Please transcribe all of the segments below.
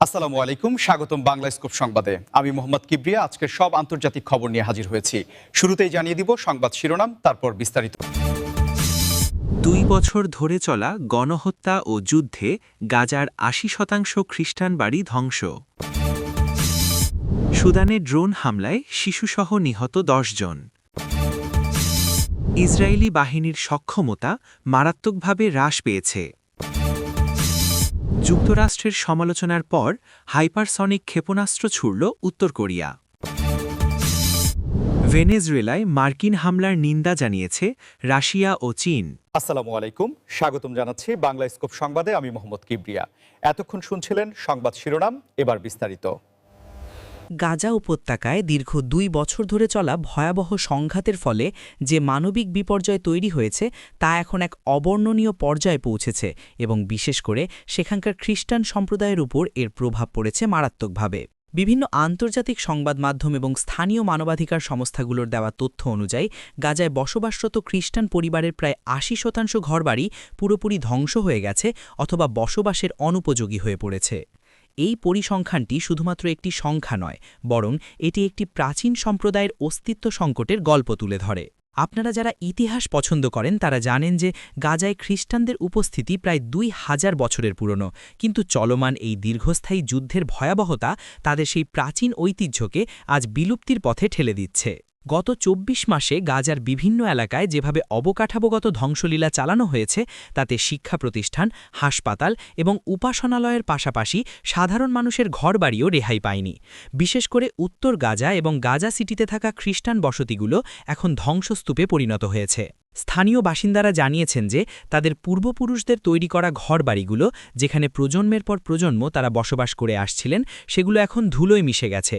আসসালামু আলাইকুম, স্বাগতম বাংলা স্কুপ সংবাদে। আমি মোহাম্মদ কিবরিয়া আজকের সব আন্তর্জাতিক খবর নিয়ে হাজির হয়েছি। শুরুতেই জানিয়ে দিব সংবাদ শিরোনাম, তারপর বিস্তারিত। ২ বছর ধরে চলা গণহত্যা ও যুদ্ধে গাজার ৮০% খ্রিস্টান বাড়ি ধ্বংস। সুদানে ড্রোন হামলায় শিশুসহ নিহত ১০ জন। ইসরায়েলি বাহিনীর সক্ষমতা মারাত্মকভাবে হ্রাস পেয়েছে। যুক্তরাষ্ট্রের সমালোচনার পর হাইপারসনিক ক্ষেপণাস্ত্র ছুড়ল উত্তর কোরিয়া। ভেনেজুয়েলায় মার্কিন হামলার নিন্দা জানিয়েছে রাশিয়া ও চীন। আসসালামু আলাইকুম, স্বাগতম জানাচ্ছি বাংলা স্কুপ সংবাদে। আমি মোহাম্মদ কিবরিয়া। এতক্ষণ শুনছিলেন সংবাদ শিরোনাম, এবার বিস্তারিত। গাজা উপত্যকায় দীর্ঘ ২ বছর ধরে চলা ভয়াবহ সংঘাতের ফলে যে মানবিক বিপর্যয় তৈরি হয়েছে তা এখন এক অবর্ণনীয় পর্যায়ে পৌঁছেছে এবং বিশেষ করে সেখানকার খ্রিস্টান সম্প্রদায়ের উপর এর প্রভাব পড়েছে মারাত্মকভাবে। বিভিন্ন আন্তর্জাতিক সংবাদ মাধ্যম এবং স্থানীয় মানবাধিকার সংস্থাগুলোর দেওয়া তথ্য অনুযায়ী গাজায় বসবাসরত খ্রিস্টান পরিবারের প্রায় ৮০% ঘরবাড়ি পুরোপুরি ধ্বংস হয়ে গেছে অথবা বসবাসের অনুপযোগী হয়ে পড়েছে। এই পরিসংখ্যানটি শুধুমাত্র একটি সংখ্যা নয়, বরং এটি একটি প্রাচীন সম্প্রদায়ের অস্তিত্ব সংকটের গল্প তুলে ধরে। আপনারা যারা ইতিহাস পছন্দ করেন তারা জানেন যে গাজায় খ্রিস্টানদের উপস্থিতি প্রায় ২০০০ বছরের পুরনো, কিন্তু চলমান এই দীর্ঘস্থায়ী যুদ্ধের ভয়াবহতা তাদের সেই প্রাচীন ঐতিহ্যকে আজ বিলুপ্তির পথে ঠেলে দিচ্ছে। গত ২৪ মাসে গাজার বিভিন্ন এলাকায় যেভাবে অবকাঠামোগত ধ্বংসলীলা চালানো হয়েছে তাতে শিক্ষা প্রতিষ্ঠান, হাসপাতাল এবং উপাসনালয়ের পাশাপাশি সাধারণ মানুষের ঘরবাড়িও রেহাই পায়নি। বিশেষ করে উত্তর গাজা এবং গাজা সিটিতে থাকা খ্রিস্টান বসতিগুলো এখন ধ্বংসস্তূপে পরিণত হয়েছে। স্থানীয় বাসিন্দারা জানিয়েছেন যে তাদের পূর্বপুরুষদের তৈরি করা ঘরবাড়িগুলো, যেখানে প্রজন্মের পর প্রজন্ম তারা বসবাস করে আসছিলেন, সেগুলো এখন ধুলোয় মিশে গেছে।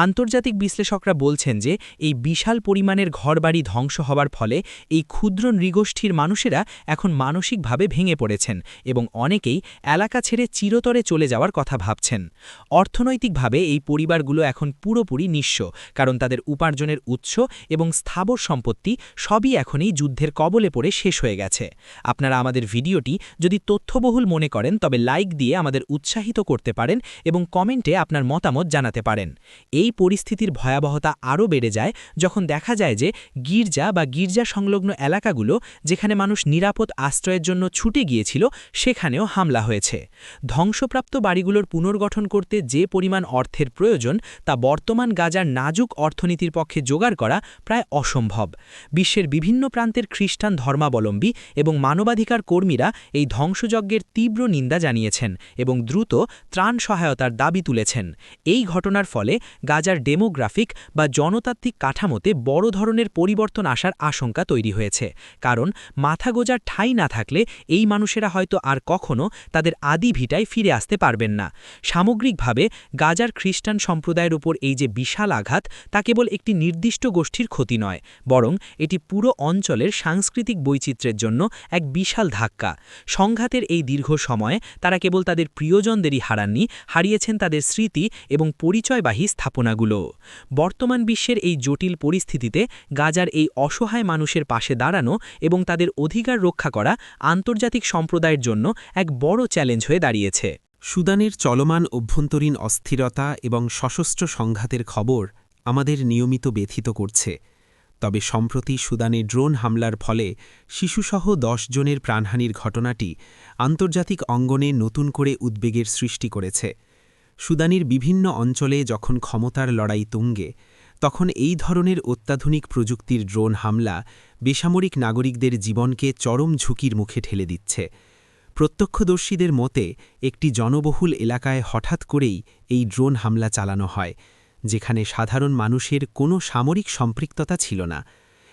আন্তর্জাতিক বিশ্লেষকরা বলছেন যে এই বিশাল পরিমাণের ঘরবাড়ি ধ্বংস হওয়ার ফলে এই ক্ষুদ্র নৃগোষ্ঠীর মানুষেরা এখন মানসিকভাবে ভেঙে পড়েছেন এবং অনেকেই এলাকা ছেড়ে চিরতরে চলে যাওয়ার কথা ভাবছেন। অর্থনৈতিকভাবে এই পরিবারগুলো এখন পুরোপুরি নিঃস্ব, কারণ তাদের উপার্জনের উৎস এবং স্থাবর সম্পত্তি সবই এখনই যুদ্ধের কবলে পড়ে শেষ হয়ে গেছে। আপনারা আমাদের ভিডিওটি যদি তথ্যবহুল মনে করেন তবে লাইক দিয়ে আমাদের উৎসাহিত করতে পারেন এবং কমেন্টে আপনার মতামত জানাতে পারেন। এই পরিস্থিতির ভয়াবহতা আরও বেড়ে যায় যখন দেখা যায় যে গির্জা বা গির্জা সংলগ্ন এলাকাগুলো, যেখানে মানুষ নিরাপদ আশ্রয়ের জন্য ছুটে গিয়েছিল, সেখানেও হামলা হয়েছে। ধ্বংসপ্রাপ্ত বাড়িগুলোর পুনর্গঠন করতে যে পরিমাণ অর্থের প্রয়োজন তা বর্তমান গাজার নাজুক অর্থনীতির পক্ষে জোগাড় করা প্রায় অসম্ভব। বিশ্বের বিভিন্ন প্রান্তের খ্রিস্টান ধর্মাবলম্বী এবং মানবাধিকার কর্মীরা এই ধ্বংসযজ্ঞের তীব্র নিন্দা জানিয়েছেন এবং দ্রুত ত্রাণ সহায়তার দাবি তুলেছেন। এই ঘটনার ফলে গাজার ডেমোগ্রাফিক বা জনতাত্ত্বিক কাঠামোতে বড় ধরনের পরিবর্তন আসার আশঙ্কা তৈরি হয়েছে, কারণ মাথা গোজার ঠাঁই না থাকলে এই মানুষেরা হয়তো আর কখনো তাদের আদি ভিটায় ফিরে আসতে পারবেন না। সামগ্রিকভাবে গাজার খ্রিস্টান সম্প্রদায়ের উপর এই যে বিশাল আঘাত তা কেবল একটি নির্দিষ্ট গোষ্ঠীর ক্ষতি নয়, বরং এটি পুরো অঞ্চলের সাংস্কৃতিক বৈচিত্র্যের জন্য এক বিশাল ধাক্কা। সংঘাতের এই দীর্ঘ সময়ে তারা কেবল তাদের প্রিয়জনদেরই হারাননি, হারিয়েছেন তাদের স্মৃতি এবং পরিচয়বাহী স্থাপনাগুলো। বর্তমান বিশ্বের এই জটিল পরিস্থিতিতে গাজার এই অসহায় মানুষের পাশে দাঁড়ানো এবং তাদের অধিকার রক্ষা করা আন্তর্জাতিক সম্প্রদায়ের জন্য এক বড় চ্যালেঞ্জ হয়ে দাঁড়িয়েছে। সুদানের চলমান অভ্যন্তরীণ অস্থিরতা এবং সশস্ত্র সংঘাতের খবর আমাদের নিয়মিত ব্যথিত করছে। তবে সম্প্রতি সুদানে ড্রোন হামলার ফলে শিশুসহ ১০ জনের প্রাণহানির ঘটনাটি আন্তর্জাতিক অঙ্গনে নতুন করে উদ্বেগের সৃষ্টি করেছে। সুদানের বিভিন্ন অঞ্চলে যখন ক্ষমতার লড়াই তুঙ্গে, তখন এই ধরনের অত্যাধুনিক প্রযুক্তির ড্রোন হামলা বেসামরিক নাগরিকদের জীবনকে চরম ঝুঁকির মুখে ঠেলে দিচ্ছে। প্রত্যক্ষদর্শীদের মতে একটি জনবহুল এলাকায় হঠাৎ করেই এই ড্রোন হামলা চালানো হয়, যেখানে সাধারণ মানুষের কোনো সামরিক সম্পৃক্ততা ছিল না,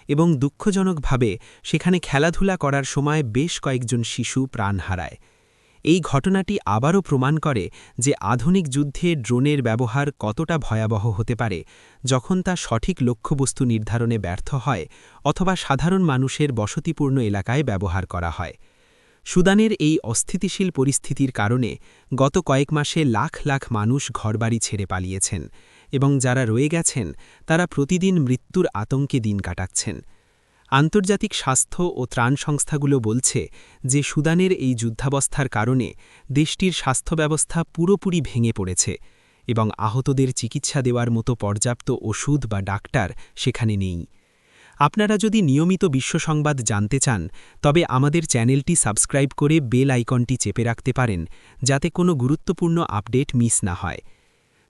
এবং দুঃখজনকভাবে সেখানে খেলাধুলা করার সময় বেশ কয়েকজন শিশু প্রাণ হারায়। এই ঘটনাটি আবারও প্রমাণ করে যে আধুনিক যুদ্ধে ড্রোনের ব্যবহার কতটা ভয়াবহ হতে পারে যখন তা সঠিক লক্ষ্যবস্তু নির্ধারণে ব্যর্থ হয় অথবা সাধারণ মানুষের বসতিপূর্ণ এলাকায় ব্যবহার করা হয়। সুদানের এই অস্থিতিশীল পরিস্থিতির কারণে গত কয়েক মাসে লাখ লাখ মানুষ ঘরবাড়ি ছেড়ে পালিয়েছেন এবং যারা রয়ে গেছেন তারা প্রতিদিন মৃত্যুর আতঙ্কে দিন কাটাচ্ছেন। আন্তর্জাতিক স্বাস্থ্য ও ত্রাণ সংস্থাগুলো বলছে যে সুদানের এই যুদ্ধাবস্থার কারণে দেশটির স্বাস্থ্য ব্যবস্থা পুরোপুরি ভেঙে পড়েছে এবং আহতদের চিকিৎসা দেওয়ার মতো পর্যাপ্ত ওষুধ বা ডাক্তার সেখানে নেই। আপনারা যদি নিয়মিত বিশ্ব সংবাদ জানতে চান তবে আমাদের চ্যানেলটি সাবস্ক্রাইব করে বেল আইকনটি চেপে রাখতে পারেন যাতে কোনো গুরুত্বপূর্ণ আপডেট মিস না হয়।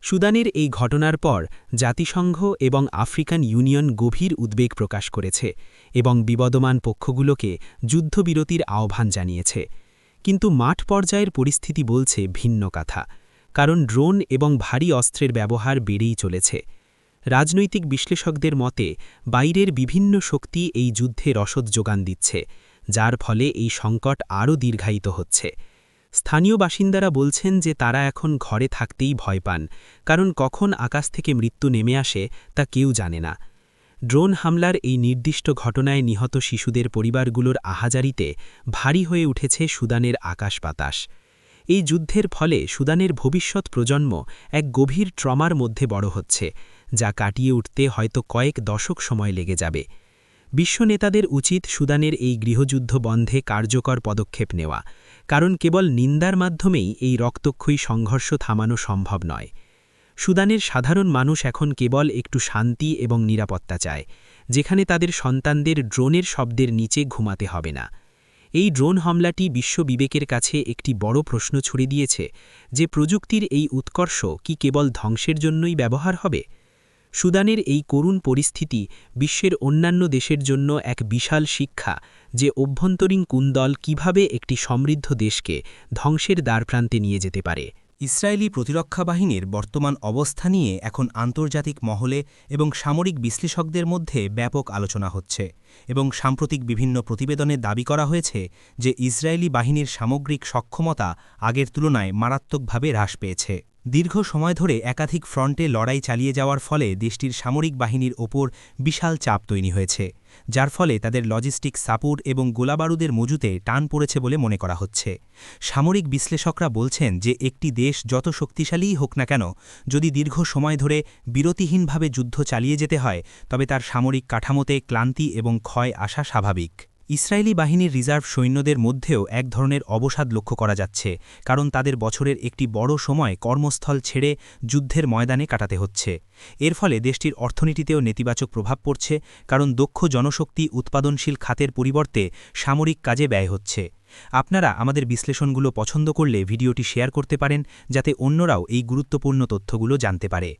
সুদানের এই ঘটনার পর জাতিসংঘ এবং আফ্রিকান ইউনিয়ন গভীর উদ্বেগ প্রকাশ করেছে এবং বিবদমান পক্ষগুলোকে যুদ্ধবিরতির আহ্বান জানিয়েছে। কিন্তু মাঠ পর্যায়ের পরিস্থিতি বলছে ভিন্ন কথা, কারণ ড্রোন এবং ভারী অস্ত্রের ব্যবহার বেড়েই চলেছে। রাজনৈতিক বিশ্লেষকদের মতে বাইরের বিভিন্ন শক্তি এই যুদ্ধে রসদ যোগান দিচ্ছে, যার ফলে এই সংকট আরও দীর্ঘায়িত হচ্ছে। স্থানীয় বাসিন্দারা বলছেন যে তারা এখন ঘরে থাকতেই ভয় পান, কারণ কখন আকাশ থেকে মৃত্যু নেমে আসে তা কেউ জানে না। ড্রোন হামলার এই নির্দিষ্ট ঘটনায় নিহত শিশুদের পরিবারগুলোর আহাজারিতে ভারী হয়ে উঠেছে সুদানের আকাশ বাতাস। এই যুদ্ধের ফলে সুদানের ভবিষ্যৎ প্রজন্ম এক গভীর ট্রমার মধ্যে বড় হচ্ছে, যা কাটিয়ে উঠতে হয়তো কয়েক দশক সময় লেগে যাবে। বিশ্ব নেতাদের উচিত সুদানের এই গৃহযুদ্ধ বন্ধে কার্যকর পদক্ষেপ নেওয়া, কারণ কেবল নিন্দার মাধ্যমেই এই রক্তক্ষয়ী সংঘর্ষ থামানো সম্ভব নয়। সুদানের সাধারণ মানুষ এখন কেবল একটু শান্তি এবং নিরাপত্তা চায়, যেখানে তাদের সন্তানদের ড্রোনের শব্দের নিচে ঘুমাতে হবে না। এই ড্রোন হামলাটি বিশ্ব বিবেকের কাছে একটি বড় প্রশ্ন ছুড়ে দিয়েছে যে প্রযুক্তির এই উৎকর্ষ কি কেবল ধ্বংসের জন্যই ব্যবহার হবে। সুদানের এই করুণ পরিস্থিতি বিশ্বের অন্যান্য দেশের জন্য এক বিশাল শিক্ষা যে অভ্যন্তরীণ কুন্দল কিভাবে একটি সমৃদ্ধ দেশকে ধ্বংসের দ্বারপ্রান্তে নিয়ে যেতে পারে। ইসরায়েলি প্রতিরক্ষা বাহিনীর বর্তমান অবস্থা নিয়ে এখন আন্তর্জাতিক মহলে এবং সামরিক বিশ্লেষকদের মধ্যে ব্যাপক আলোচনা হচ্ছে এবং সাম্প্রতিক বিভিন্ন প্রতিবেদনে দাবি করা হয়েছে যে ইসরায়েলি বাহিনীর সামগ্রিক সক্ষমতা আগের তুলনায় মারাত্মকভাবে হ্রাস পেয়েছে। দীর্ঘ সময় ধরে একাধিক ফ্রন্টে লড়াই চালিয়ে যাওয়ার ফলে দেশটির সামরিক বাহিনীর ওপর বিশাল চাপ তৈরি হয়েছে, যার ফলে তাদের লজিস্টিক সাপোর্ট এবং গোলাবারুদের মজুতে টান পড়েছে বলে মনে করা হচ্ছে। সামরিক বিশ্লেষকরা বলছেন যে একটি দেশ যত শক্তিশালীই হোক না কেন, যদি দীর্ঘ সময় ধরে বিরতিহীনভাবে যুদ্ধ চালিয়ে যেতে হয় তবে তার সামরিক কাঠামোতে ক্লান্তি এবং ক্ষয় আসা স্বাভাবিক। ইসরায়েলি বাহিনীর রিজার্ভ সৈন্যদের মধ্যেও এক ধরনের অবসাদ লক্ষ্য করা যাচ্ছে, কারণ তাদের বছরের একটি বড় সময় কর্মস্থল ছেড়ে যুদ্ধের ময়দানে কাটাতে হচ্ছে। এর ফলে দেশটির অর্থনীতিতেও নেতিবাচক প্রভাব পড়ছে, কারণ দক্ষ জনশক্তি উৎপাদনশীল খাতের পরিবর্তে সামরিক কাজে ব্যয় হচ্ছে। আপনারা আমাদের বিশ্লেষণগুলো পছন্দ করলে ভিডিওটি শেয়ার করতে পারেন যাতে অন্যরাও এই গুরুত্বপূর্ণ তথ্যগুলো জানতে পারে।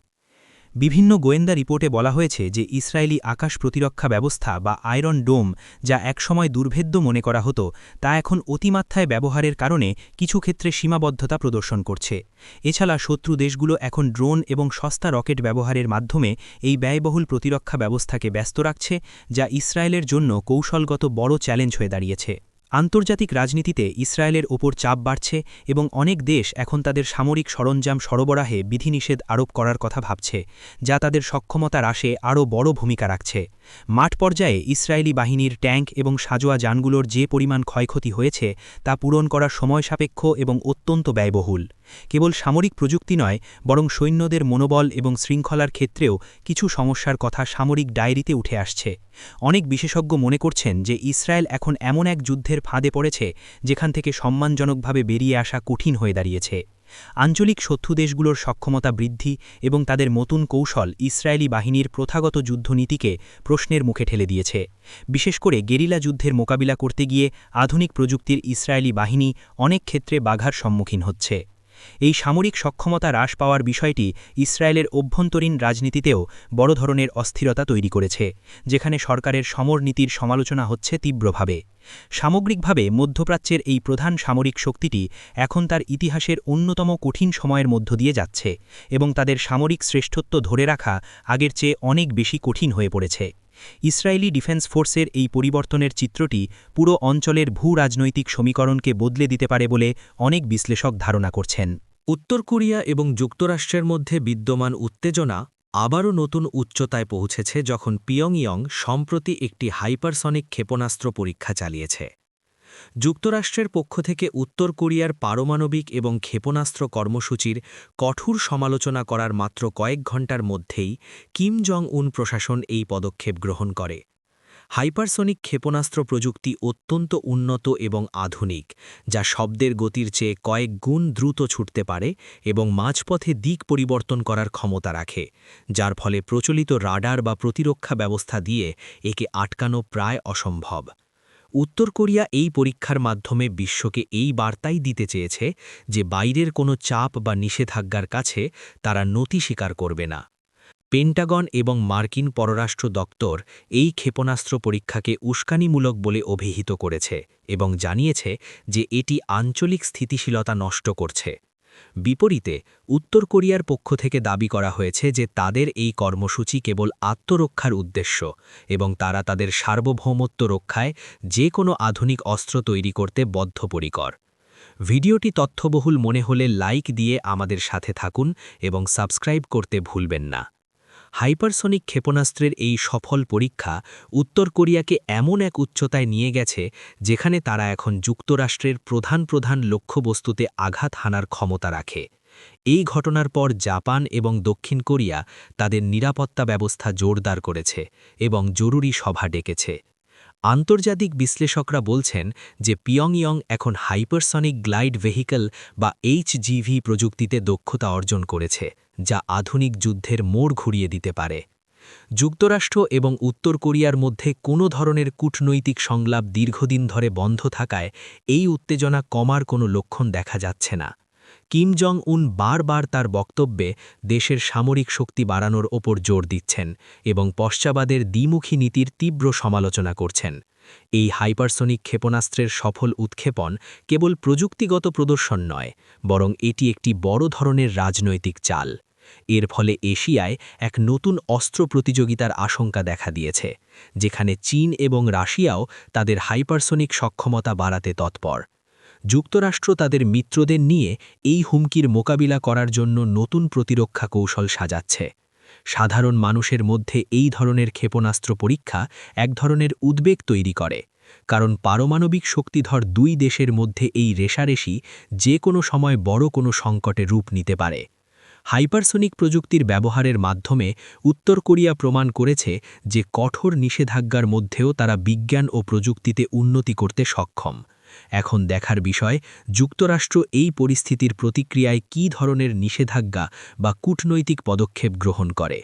বিভিন্ন গোয়েন্দা রিপোর্টে বলা হয়েছে যে ইসরায়েলি আকাশ প্রতিরক্ষা ব্যবস্থা বা আয়রন ডোম, যা একসময় দুর্ভেদ্য মনে করা হতো, তা এখন অতিমাত্রায় ব্যবহারের কারণে কিছু ক্ষেত্রে সীমাবদ্ধতা প্রদর্শন করছে। এছাড়া শত্রু দেশগুলো এখন ড্রোন এবং সস্তা রকেট ব্যবহারের মাধ্যমে এই ব্যয়বহুল প্রতিরক্ষা ব্যবস্থাকে ব্যস্ত রাখছে, যা ইসরায়েলের জন্য কৌশলগত বড় চ্যালেঞ্জ হয়ে দাঁড়িয়েছে। আন্তর্জাতিক রাজনীতিতে ইসরায়েলের ওপর চাপ বাড়ছে এবং অনেক দেশ এখন তাদের সামরিক সরঞ্জাম সরবরাহে বিধিনিষেধ আরোপ করার কথা ভাবছে, যা তাদের সক্ষমতা হ্রাসে আরও বড় ভূমিকা রাখছে। মাঠ পর্যায়ে ইসরায়েলি বাহিনীর ট্যাঙ্ক এবং সাজোয়া যানগুলোর যে পরিমাণ ক্ষয়ক্ষতি হয়েছে তা পূরণ করা সময়সাপেক্ষ এবং অত্যন্ত ব্যয়বহুল। কেবল সামরিক প্রযুক্তি নয়, বরং সৈন্যদের মনোবল এবং শৃঙ্খলার ক্ষেত্রেও কিছু সমস্যার কথা সামরিক ডায়েরিতে উঠে আসছে। অনেক বিশেষজ্ঞ মনে করছেন যে ইসরায়েল এখন এমন এক যুদ্ধের ফাঁদে পড়েছে যেখান থেকে সম্মানজনকভাবে বেরিয়ে আসা কঠিন হয়ে দাঁড়িয়েছে। আঞ্চলিক শত্রু দেশগুলোর সক্ষমতা বৃদ্ধি এবং তাদের নতুন কৌশল ইসরায়েলি বাহিনীর প্রথাগত যুদ্ধনীতিকে প্রশ্নের মুখে ঠেলে দিয়েছে। বিশেষ করে গেরিলা যুদ্ধের মোকাবিলা করতে গিয়ে আধুনিক প্রযুক্তির ইসরায়েলি বাহিনী অনেক ক্ষেত্রে বাধার সম্মুখীন হচ্ছে। এই সামরিক সক্ষমতা হ্রাস পাওয়ার বিষয়টি ইসরায়েলের অভ্যন্তরীণ রাজনীতিতেও বড় ধরনের অস্থিরতা তৈরি করেছে, যেখানে সরকারের সমর নীতির সমালোচনা হচ্ছে তীব্রভাবে। সামগ্রিকভাবে মধ্যপ্রাচ্যের এই প্রধান সামরিক শক্তিটি এখন তার ইতিহাসের অন্যতম কঠিন সময়ের মধ্য দিয়ে যাচ্ছে এবং তাদের সামরিক শ্রেষ্ঠত্ব ধরে রাখা আগের চেয়ে অনেক বেশি কঠিন হয়ে পড়েছে। ইসরায়েলি ডিফেন্স ফোর্সের এই পরিবর্তনের চিত্রটি পুরো অঞ্চলের ভূ-রাজনৈতিক সমীকরণকে বদলে দিতে পারে বলে অনেক বিশ্লেষক ধারণা করছেন। উত্তর কোরিয়া এবং যুক্তরাষ্ট্রের মধ্যে বিদ্যমান উত্তেজনা আবারও নতুন উচ্চতায় পৌঁছেছে যখন পিয়ংইয়ং সম্প্রতি একটি হাইপারসনিক ক্ষেপণাস্ত্র পরীক্ষা চালিয়েছে। যুক্তরাষ্ট্রের পক্ষ থেকে উত্তর কোরিয়ার পারমাণবিক এবং ক্ষেপণাস্ত্র কর্মসূচির কঠোর সমালোচনা করার মাত্র কয়েক ঘণ্টার মধ্যেই কিম জং উন প্রশাসন এই পদক্ষেপ গ্রহণ করে। হাইপারসনিক ক্ষেপণাস্ত্র প্রযুক্তি অত্যন্ত উন্নত এবং আধুনিক, যা শব্দের গতির চেয়ে কয়েক গুণ দ্রুত ছুটতে পারে এবং মাঝপথে দিক পরিবর্তন করার ক্ষমতা রাখে, যার ফলে প্রচলিত রাডার বা প্রতিরক্ষা ব্যবস্থা দিয়ে একে আটকানো প্রায় অসম্ভব। উত্তর কোরিয়া এই পরীক্ষার মাধ্যমে বিশ্বকে এই বার্তাই দিতে চেয়েছে যে বাইরের কোনো চাপ বা নিষেধাজ্ঞার কাছে তারা নতি স্বীকার করবে না। পেন্টাগন এবং মার্কিন পররাষ্ট্র দপ্তর এই ক্ষেপণাস্ত্র পরীক্ষাকে উস্কানিমূলক বলে অভিহিত করেছে এবং জানিয়েছে যে এটি আঞ্চলিক স্থিতিশীলতা নষ্ট করছে। বিপরীতে উত্তর কোরিয়ার পক্ষ থেকে দাবি করা হয়েছে যে তাদের এই কর্মসূচি কেবল আত্মরক্ষার উদ্দেশ্য এবং তারা তাদের সার্বভৌমত্ব রক্ষায় যে কোনো আধুনিক অস্ত্র তৈরি করতে বদ্ধপরিকর। ভিডিওটি তথ্যবহুল মনে হলে লাইক দিয়ে আমাদের সাথে থাকুন এবং সাবস্ক্রাইব করতে ভুলবেন না। হাইপারসনিক ক্ষেপণাস্ত্রের এই সফল পরীক্ষা উত্তর কোরিয়াকে এমন এক উচ্চতায় নিয়ে গেছে যেখানে তারা এখন যুক্তরাষ্ট্রের প্রধান লক্ষ্যবস্তুতে আঘাত হানার ক্ষমতা রাখে। এই ঘটনার পর জাপান এবং দক্ষিণ কোরিয়া তাদের নিরাপত্তা ব্যবস্থা জোরদার করেছে এবং জরুরি সভা ডেকেছে। আন্তর্জাতিক বিশ্লেষকরা বলছেন যে পিয়ংইয়ং এখন হাইপারসনিক গ্লাইড ভেহিকল বা HGV প্রযুক্তিতে দক্ষতা অর্জন করেছে, যা আধুনিক যুদ্ধের মোড় ঘুরিয়ে দিতে পারে। যুক্তরাষ্ট্র এবং উত্তর কোরিয়ার মধ্যে কোনো ধরনের কূটনৈতিক সংলাপ দীর্ঘদিন ধরে বন্ধ থাকায় এই উত্তেজনা কমার কোনো লক্ষণ দেখা যাচ্ছে না। কিম জং উন বারবার তার বক্তব্যে দেশের সামরিক শক্তি বাড়ানোর ওপর জোর দিচ্ছেন এবং পশ্চাৎবাদের দ্বিমুখী নীতির তীব্র সমালোচনা করছেন। এই হাইপারসনিক ক্ষেপণাস্ত্রের সফল উৎক্ষেপণ কেবল প্রযুক্তিগত প্রদর্শন নয়, বরং এটি একটি বড় ধরনের রাজনৈতিক চাল। এর ফলে এশিয়ায় এক নতুন অস্ত্র প্রতিযোগিতার আশঙ্কা দেখা দিয়েছে, যেখানে চীন এবং রাশিয়াও তাদের হাইপারসনিক সক্ষমতা বাড়াতে তৎপর। যুক্তরাষ্ট্র তাদের মিত্রদের নিয়ে এই হুমকির মোকাবিলা করার জন্য নতুন প্রতিরক্ষা কৌশল সাজাচ্ছে। সাধারণ মানুষের মধ্যে এই ধরনের ক্ষেপণাস্ত্র পরীক্ষা এক ধরনের উদ্বেগ তৈরি করে, কারণ পারমাণবিক শক্তিধর দুই দেশের মধ্যে এই রেষারেষি যে কোনো সময় বড় কোনো সংকটে রূপ নিতে পারে। হাইপারসনিক প্রযুক্তির ব্যবহারের মাধ্যমে উত্তর কোরিয়া প্রমাণ করেছে যে কঠোর নিষেধাজ্ঞার মধ্যেও তারা বিজ্ঞান ও প্রযুক্তিতে উন্নতি করতে সক্ষম। এখন দেখার বিষয় যুক্তরাষ্ট্র এই পরিস্থিতির প্রতিক্রিয়ায় কী ধরনের নিষেধাজ্ঞা বা কূটনৈতিক পদক্ষেপ গ্রহণ করে।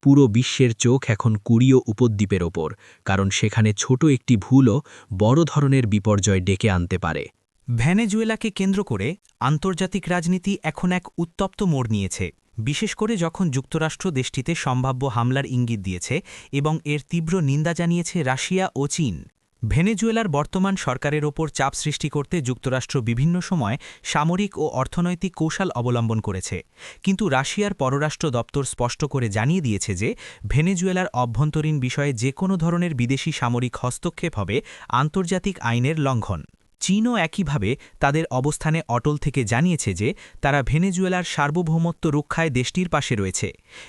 পুরো বিশ্বের চোখ এখন কোরীয় উপদ্বীপের ওপর, কারণ সেখানে ছোট একটি ভুলও বড় ধরনের বিপর্যয় ডেকে আনতে পারে। ভেনেজুয়েলাকে কেন্দ্র করে আন্তর্জাতিক রাজনীতি এখন এক উত্তপ্ত মোড় নিয়েছে, বিশেষ করে যখন যুক্তরাষ্ট্র দেশটিতে সম্ভাব্য হামলার ইঙ্গিত দিয়েছে এবং এর তীব্র নিন্দা জানিয়েছে রাশিয়া ও চীন। ভেনেজুয়েলার বর্তমান সরকারের ওপর চাপ সৃষ্টি করতে যুক্তরাষ্ট্র বিভিন্ন সময় সামরিক ও অর্থনৈতিক কৌশল অবলম্বন করেছে, কিন্তু রাশিয়ার পররাষ্ট্র দপ্তর স্পষ্ট করে জানিয়ে দিয়েছে যে ভেনেজুয়েলার অভ্যন্তরীণ বিষয়ে যে কোনো ধরনের বিদেশি সামরিক হস্তক্ষেপ হবে আন্তর্জাতিক আইনের লঙ্ঘন। চীনও একইভাবে তাদের অবস্থানে অটল থেকে জানিয়েছে যে তারা ভেনেজুয়েলার সার্বভৌমত্ব রক্ষায় দেশটির পাশে রয়েছে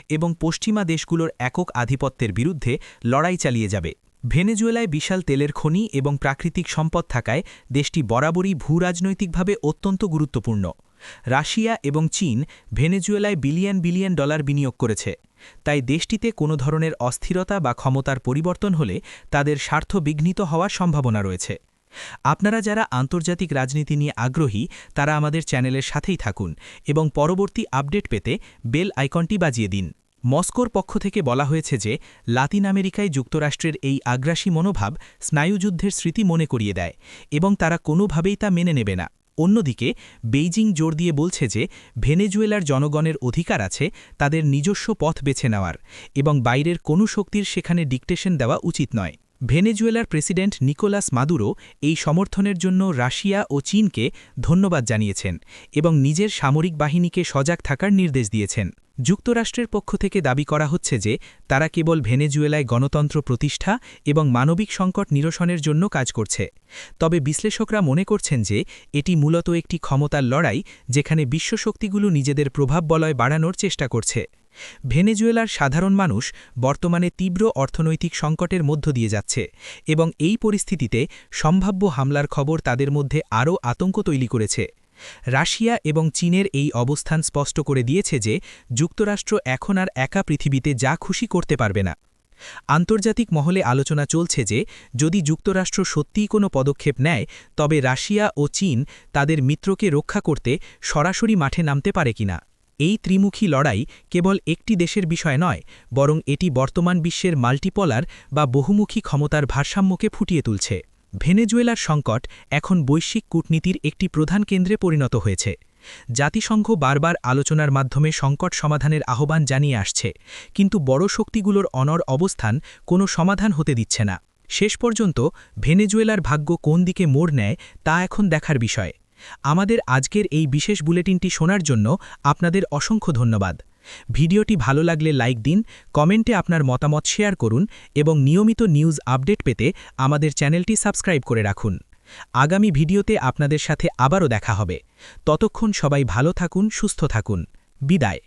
এবং পশ্চিমা দেশগুলোর একক আধিপত্যের বিরুদ্ধে লড়াই চালিয়ে যাবে। ভেনেজুয়েলায় বিশাল তেলের খনি এবং প্রাকৃতিক সম্পদ থাকায় দেশটি বরাবরই ভূরাজনৈতিকভাবে অত্যন্ত গুরুত্বপূর্ণ। রাশিয়া এবং চীন ভেনেজুয়েলায় বিলিয়ন ডলার বিনিয়োগ করেছে, তাই দেশটিতে কোনো ধরনের অস্থিরতা বা ক্ষমতার পরিবর্তন হলে তাদের স্বার্থ বিঘ্নিত হওয়ার সম্ভাবনা রয়েছে। আপনারা যারা আন্তর্জাতিক রাজনীতি নিয়ে আগ্রহী তারা আমাদের চ্যানেলের সাথেই থাকুন এবং পরবর্তী আপডেট পেতে বেল আইকনটি বাজিয়ে দিন। মস্কোর পক্ষ থেকে বলা হয়েছে যে লাতিন আমেরিকায় যুক্তরাষ্ট্রের এই আগ্রাসী মনোভাব স্নায়ুযুদ্ধের স্মৃতি মনে করিয়ে দেয় এবং তারা কোনোভাবেই তা মেনে নেবে না। অন্যদিকে বেইজিং জোর দিয়ে বলছে যে ভেনেজুয়েলার জনগণের অধিকার আছে তাদের নিজস্ব পথ বেছে নেওয়ার এবং বাইরের কোনো শক্তির সেখানে ডিকটেশন দেওয়া উচিত নয়। ভেনেজুয়েলার প্রেসিডেন্ট নিকোলাস মাদুরো এই সমর্থনের জন্য রাশিয়া ও চীনকে ধন্যবাদ জানিয়েছেন এবং নিজের সামরিক বাহিনীকে সজাগ থাকার নির্দেশ দিয়েছেন। যুক্তরাষ্ট্রের পক্ষ থেকে দাবি করা হচ্ছে যে তারা কেবল ভেনেজুয়েলায় গণতন্ত্র প্রতিষ্ঠা এবং মানবিক সংকট নিরসনের জন্য কাজ করছে। তবে বিশ্লেষকরা মনে করছেন যে এটি মূলত একটি ক্ষমতার লড়াই, যেখানে বিশ্বশক্তিগুলো নিজেদের প্রভাব বলয় বাড়ানোর চেষ্টা করছে। ভেনেজুয়েলার সাধারণ মানুষ বর্তমানে তীব্র অর্থনৈতিক সংকটের মধ্য দিয়ে যাচ্ছে এবং এই পরিস্থিতিতে সম্ভাব্য হামলার খবর তাদের মধ্যে আরও আতঙ্ক তৈরি করেছে। রাশিয়া এবং চীনের এই অবস্থান স্পষ্ট করে দিয়েছে যে যুক্তরাষ্ট্র এখন আর একা পৃথিবীতে যা খুশি করতে পারবে না। আন্তর্জাতিক মহলে আলোচনা চলছে যে যদি যুক্তরাষ্ট্র সত্যিই কোনো পদক্ষেপ নেয় তবে রাশিয়া ও চীন তাদের মিত্রকে রক্ষা করতে সরাসরি মাঠে নামতে পারে কিনা। এই ত্রিমুখী লড়াই কেবল একটি দেশের বিষয় নয়, বরং এটি বর্তমান বিশ্বের মাল্টিপলার বা বহুমুখী ক্ষমতার ভারসাম্যকে ফুটিয়ে তুলছে। ভেনেজুয়েলার সংকট এখন বৈশ্বিক কূটনীতির একটি প্রধান কেন্দ্রে পরিণত হয়েছে। জাতিসংঘ বারবার আলোচনার মাধ্যমে সংকট সমাধানের আহ্বান জানিয়ে আসছে, কিন্তু বড় শক্তিগুলোর অনড় অবস্থান কোনো সমাধান হতে দিচ্ছে না। শেষ পর্যন্ত ভেনেজুয়েলার ভাগ্য কোন দিকে মোড় নেয় তা এখন দেখার বিষয়। আমাদের আজকের এই বিশেষ বুলেটিনটি শোনার জন্য আপনাদের অসংখ্য ধন্যবাদ। ভিডিওটি ভালো লাগলে লাইক দিন, কমেন্টে আপনার মতামত শেয়ার করুন এবং নিয়মিত নিউজ আপডেট পেতে আমাদের চ্যানেলটি সাবস্ক্রাইব করে রাখুন। আগামী ভিডিওতে আপনাদের সাথে আবারও দেখা হবে। ততক্ষণ সবাই ভালো থাকুন, সুস্থ থাকুন। বিদায়।